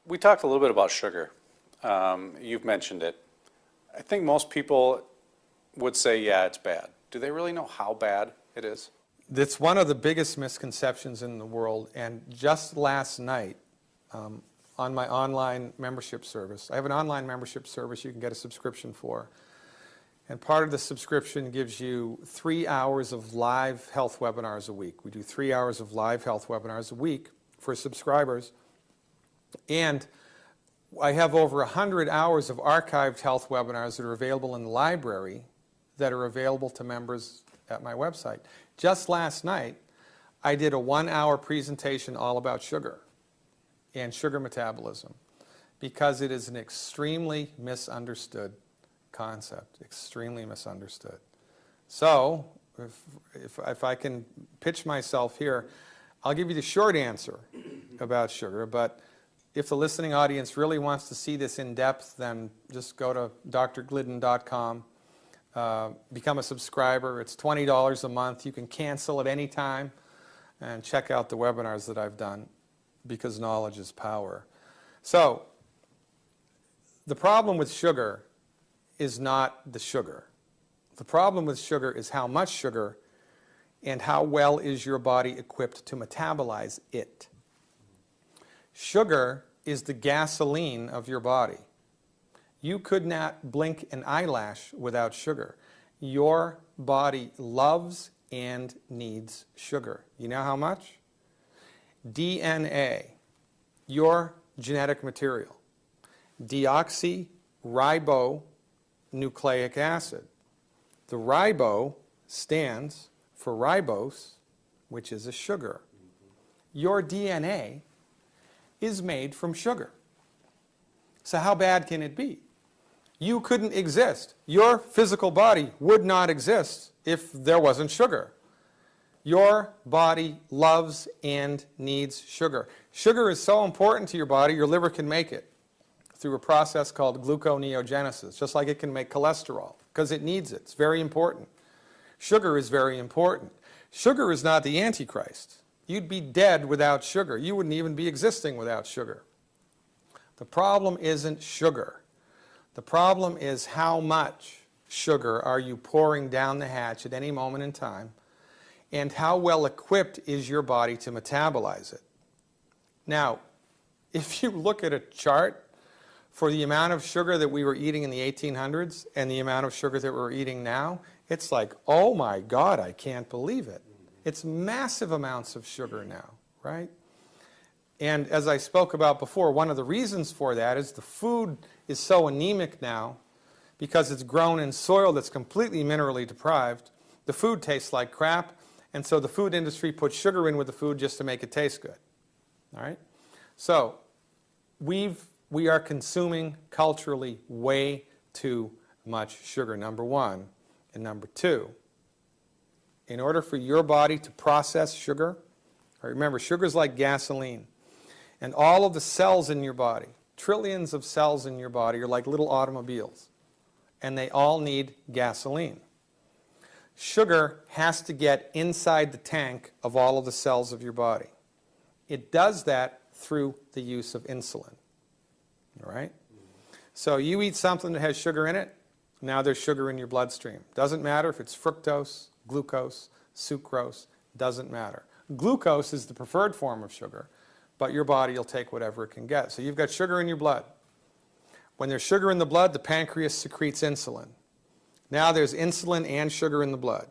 We talked a little bit about sugar. You've mentioned it. I think most people would say, yeah, it's bad. Do they really know how bad it is? It's one of the biggest misconceptions in the world. And just last night, on my online membership service, I have an online membership service you can get a subscription for. And part of the subscription gives you 3 hours of live health webinars a week. We do 3 hours of live health webinars a week for subscribers. And I have over 100 hours of archived health webinars that are available in the library that are available to members at my website. Just last night, I did a 1-hour presentation all about sugar and sugar metabolism because it is an extremely misunderstood concept, extremely misunderstood. So if I can pitch myself here, I'll give you the short answer about sugar, but if the listening audience really wants to see this in depth, then just go to drglidden.com, become a subscriber. It's $20 a month. You can cancel at any time and check out the webinars that I've done because knowledge is power. So the problem with sugar is not the sugar. The problem with sugar is how much sugar and how well is your body equipped to metabolize it. Sugar is the gasoline of your body. You could not blink an eyelash without sugar. Your body loves and needs sugar. You know how much? DNA, your genetic material, deoxyribonucleic acid. The ribo stands for ribose, which is a sugar. Your DNA is made from sugar. So how bad can it be? You couldn't exist. Your physical body would not exist if there wasn't sugar. Your body loves and needs sugar. Sugar is so important to your body, your liver can make it through a process called gluconeogenesis, just like it can make cholesterol, because it needs it. It's very important. Sugar is very important. Sugar is not the Antichrist. You'd be dead without sugar. You wouldn't even be existing without sugar. The problem isn't sugar. The problem is how much sugar are you pouring down the hatch at any moment in time, and how well equipped is your body to metabolize it. Now, if you look at a chart for the amount of sugar that we were eating in the 1800s and the amount of sugar that we're eating now, it's like, oh my God, I can't believe it. It's massive amounts of sugar now, right? And as I spoke about before, one of the reasons for that is the food is so anemic now because it's grown in soil that's completely minerally deprived. The food tastes like crap, and so the food industry puts sugar in with the food just to make it taste good. All right? So we are consuming culturally way too much sugar, number one. And number two, in order for your body to process sugar, remember, sugar is like gasoline. And all of the cells in your body, trillions of cells in your body, are like little automobiles. And they all need gasoline. Sugar has to get inside the tank of all of the cells of your body. It does that through the use of insulin. All right? So you eat something that has sugar in it, now there's sugar in your bloodstream. Doesn't matter if it's fructose, glucose, sucrose, doesn't matter. Glucose is the preferred form of sugar, but your body will take whatever it can get. So you've got sugar in your blood. When there's sugar in the blood, the pancreas secretes insulin. Now there's insulin and sugar in the blood.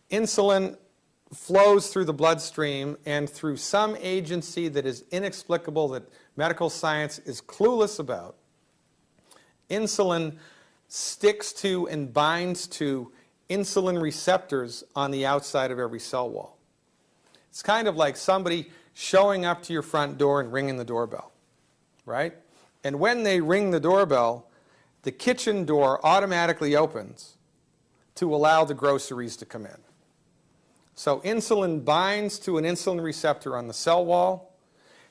Insulin flows through the bloodstream, and through some agency that is inexplicable, that medical science is clueless about, insulin sticks to and binds to insulin receptors on the outside of every cell wall. It's kind of like somebody showing up to your front door and ringing the doorbell, right? And when they ring the doorbell, the kitchen door automatically opens to allow the groceries to come in. So insulin binds to an insulin receptor on the cell wall,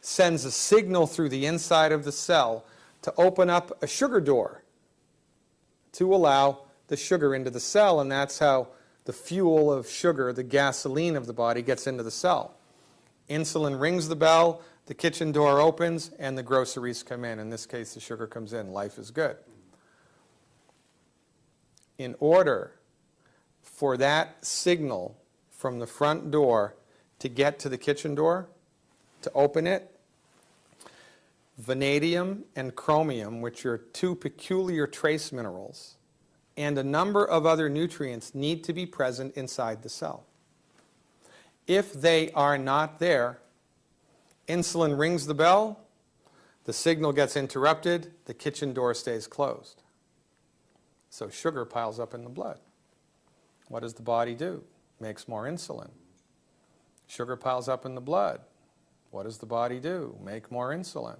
sends a signal through the inside of the cell to open up a sugar door to allow the sugar into the cell, and that's how the fuel of sugar, the gasoline of the body, gets into the cell. Insulin rings the bell, the kitchen door opens and the groceries come in. In this case, the sugar comes in. Life is good. In order for that signal from the front door to get to the kitchen door, to open it, vanadium and chromium, which are two peculiar trace minerals, and a number of other nutrients need to be present inside the cell. If they are not there, insulin rings the bell, the signal gets interrupted, the kitchen door stays closed. So sugar piles up in the blood. What does the body do? Makes more insulin. Sugar piles up in the blood. What does the body do? Make more insulin.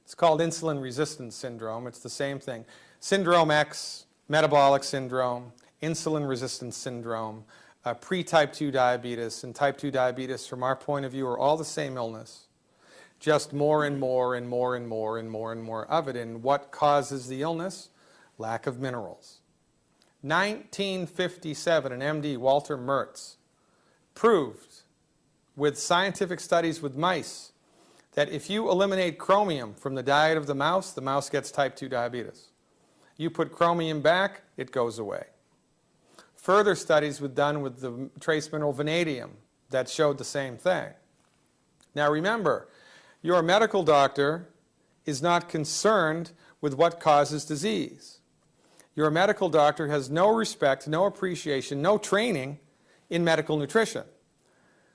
It's called insulin resistance syndrome. It's the same thing. Syndrome X, metabolic syndrome, insulin resistance syndrome, pre-type 2 diabetes, and type 2 diabetes from our point of view are all the same illness. Just more and more and more and more and more and more of it. And what causes the illness? Lack of minerals. 1957, an MD, Walter Mertz, proved with scientific studies with mice that if you eliminate chromium from the diet of the mouse gets type 2 diabetes. You put chromium back, it goes away. Further studies were done with the trace mineral vanadium that showed the same thing. Now remember, your medical doctor is not concerned with what causes disease. Your medical doctor has no respect, no appreciation, no training in medical nutrition.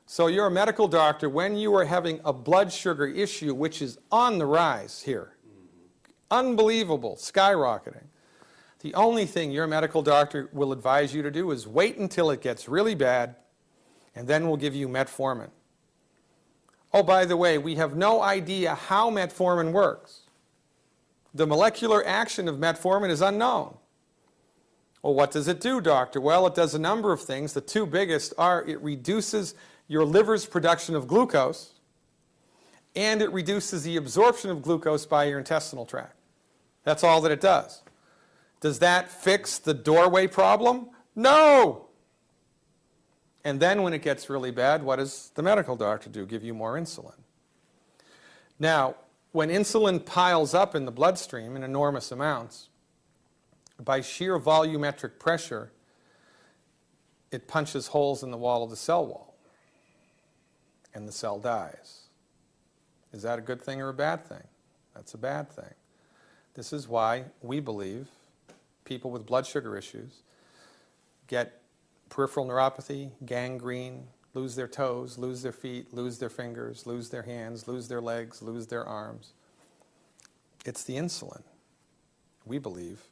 So your medical doctor, when you are having a blood sugar issue, which is on the rise here, unbelievable, skyrocketing, the only thing your medical doctor will advise you to do is wait until it gets really bad, and then we'll give you metformin. Oh, by the way, we have no idea how metformin works. The molecular action of metformin is unknown. Well, what does it do, doctor? Well, it does a number of things. The two biggest are it reduces your liver's production of glucose, and it reduces the absorption of glucose by your intestinal tract. That's all that it does. Does that fix the doorway problem? No! And then when it gets really bad, what does the medical doctor do? Give you more insulin. Now, when insulin piles up in the bloodstream in enormous amounts, by sheer volumetric pressure, it punches holes in the wall of the cell wall, and the cell dies. Is that a good thing or a bad thing? That's a bad thing. This is why we believe people with blood sugar issues get peripheral neuropathy, gangrene, lose their toes, lose their feet, lose their fingers, lose their hands, lose their legs, lose their arms. It's the insulin, we believe,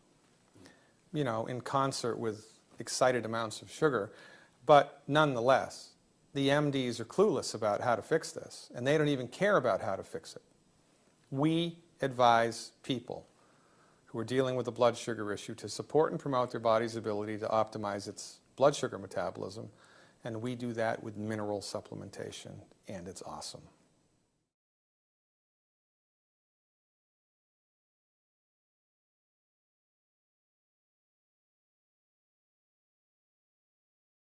you know, in concert with excited amounts of sugar. But nonetheless, the MDs are clueless about how to fix this, and they don't even care about how to fix it. We advise people who are dealing with a blood sugar issue to support and promote their body's ability to optimize its blood sugar metabolism, and we do that with mineral supplementation, and it's awesome.